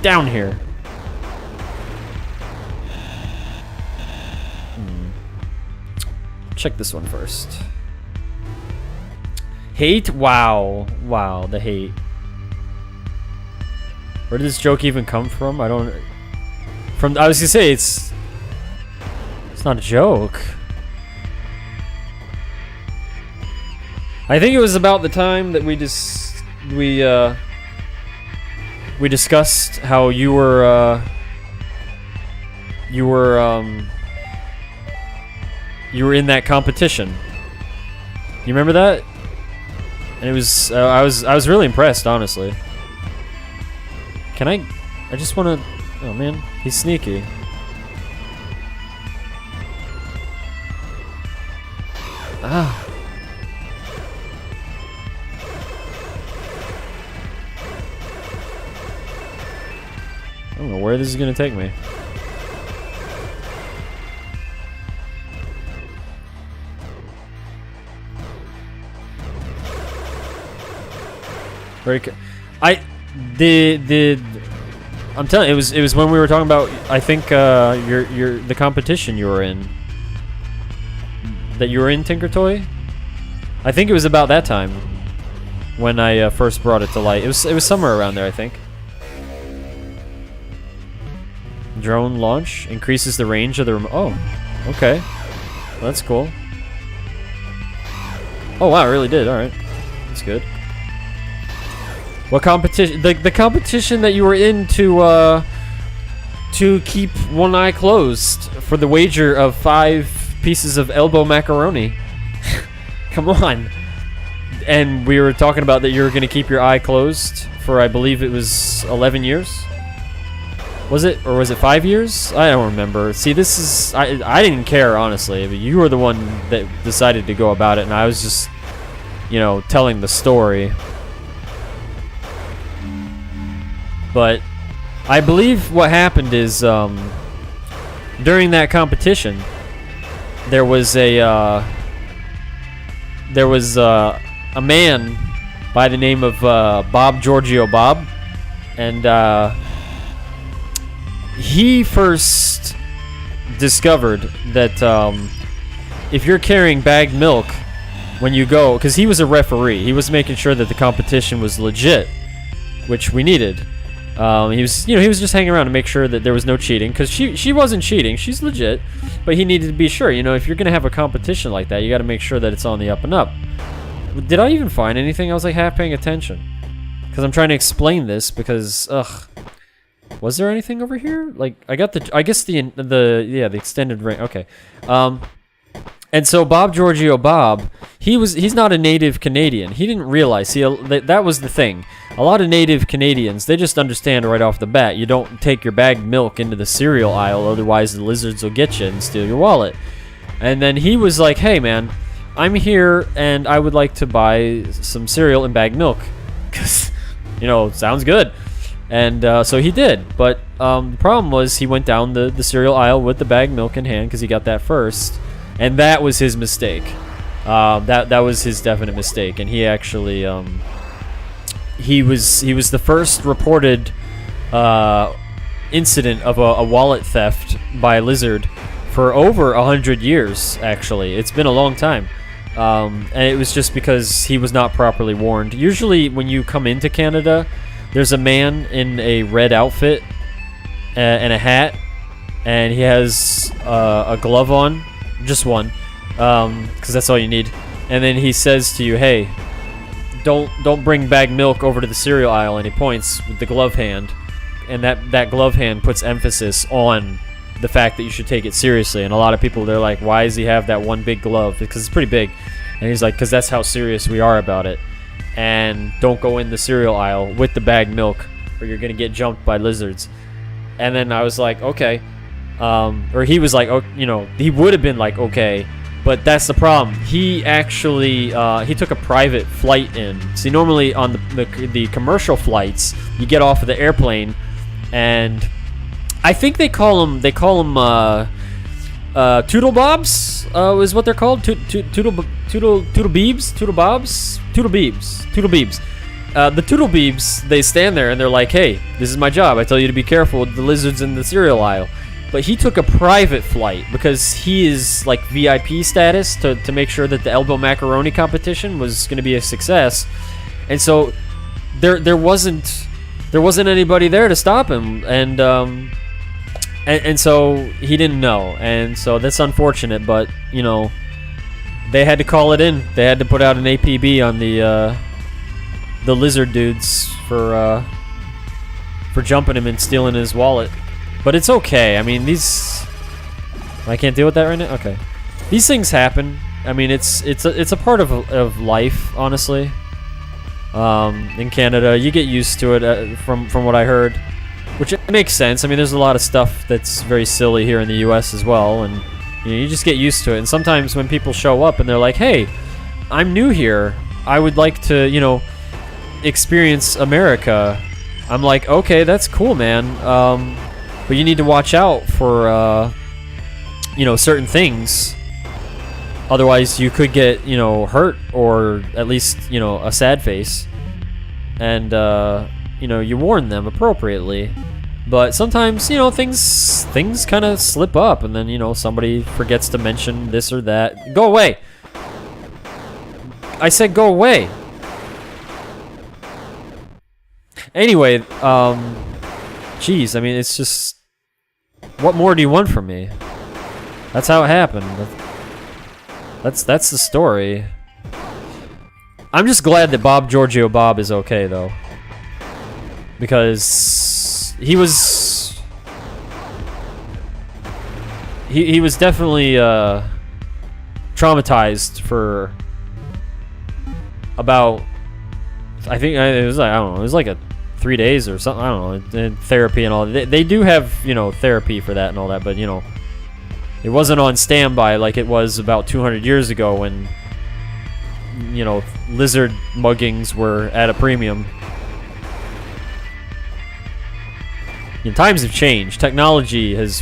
down here. Check this one first. Hate? Wow. Wow, the hate. Where did this joke even come from? I don't... I was gonna say, it's not a joke. I think it was about the time that we discussed how you were in that competition. You remember that? And it was I was really impressed, honestly. Can I just want to... Oh man, he's sneaky. Ah. I don't know where this is gonna take me. I'm telling you, it was when we were talking about, I think, the competition you were in. That you were in, Tinker Toy? I think it was about that time when I first brought it to light. It was somewhere around there, I think. Drone launch increases the range of the remote. Oh, okay. Well, that's cool. Oh wow, it really did. All right, that's good. What competition? The competition that you were in to keep one eye closed for the wager of 5 pieces of elbow macaroni. Come on. And we were talking about that you were going to keep your eye closed for, I believe it was 11 years. Was it, or was it 5 years? I don't remember. See, this is... I didn't care, honestly. But you were the one that decided to go about it, and I was just, you know, telling the story. But I believe what happened is, during that competition, there was a man by the name of Bob Giorgio Bob, and he first discovered that if you're carrying bagged milk when you go, because he was a referee, he was making sure that the competition was legit, which we needed. He was just hanging around to make sure that there was no cheating, because she wasn't cheating, she's legit, but he needed to be sure. You know, if you're gonna have a competition like that, you got to make sure that it's on the up and up. Did I even find anything? I was like half paying attention, because I'm trying to explain this. Because was there anything over here? Like I guess the extended range. Okay, and so Bob Giorgio Bob, he's not a native Canadian. He didn't realize. See, that was the thing. A lot of native Canadians, they just understand right off the bat, you don't take your bagged milk into the cereal aisle, otherwise the lizards will get you and steal your wallet. And then he was like, hey man, I'm here and I would like to buy some cereal and bagged milk. Because, you know, sounds good. And so he did. But the problem was he went down the cereal aisle with the bagged milk in hand, because he got that first. And that was his mistake. That was his definite mistake. And he actually... He was the first reported incident of a wallet theft by a lizard for over 100 years. Actually, it's been a long time, and it was just because he was not properly warned. Usually, when you come into Canada, there's a man in a red outfit and a hat, and he has a glove on, just one, because that's all you need. And then he says to you, "Hey, don't bring bagged milk over to the cereal aisle," and he points with the glove hand, and that glove hand puts emphasis on the fact that you should take it seriously. And a lot of people, they're like, why does he have that one big glove? Because it's pretty big. And he's like, because that's how serious we are about it. And don't go in the cereal aisle with the bagged milk, or you're gonna get jumped by lizards. And then I was like, okay, or he was like, oh, you know, he would have been like, okay. But that's the problem. He actually he took a private flight in. See, normally on the commercial flights, you get off of the airplane, and I think they call them Toodle Bobs is what they're called. Toodle Beebs. the Toodlebeebs, they stand there and they're like, hey, this is my job. I tell you to be careful with the lizards in the cereal aisle. But he took a private flight because he is like VIP status to make sure that the elbow macaroni competition was going to be a success. And so there wasn't anybody there to stop him, and so he didn't know, and so that's unfortunate. But you know, they had to call it in. They had to put out an APB on the lizard dudes for jumping him and stealing his wallet. But it's okay. I mean, I can't deal with that right now. Okay, these things happen. I mean, it's a part of life, honestly. In Canada, you get used to it from what I heard, which makes sense. I mean, there's a lot of stuff that's very silly here in the U.S. as well, and you just get used to it. And sometimes when people show up and they're like, "Hey, I'm new here. I would like to, experience America," I'm like, "Okay, that's cool, man. But you need to watch out for, certain things. Otherwise, you could get, hurt or at least, a sad face. And, you warn them appropriately. But sometimes, things kind of slip up. And then, somebody forgets to mention this or that. Go away! I said go away! Anyway, jeez, I mean, it's just... What more do you want from me? That's how it happened. That's the story. I'm just glad that Bob Giorgio Bob is okay, though. Because he was... He was definitely traumatized for about... I think it was like, I don't know, it was like a 3 days or something, I don't know, and therapy and all that. They do have, therapy for that and all that, but, it wasn't on standby like it was about 200 years ago when, lizard muggings were at a premium. Times have changed. Technology has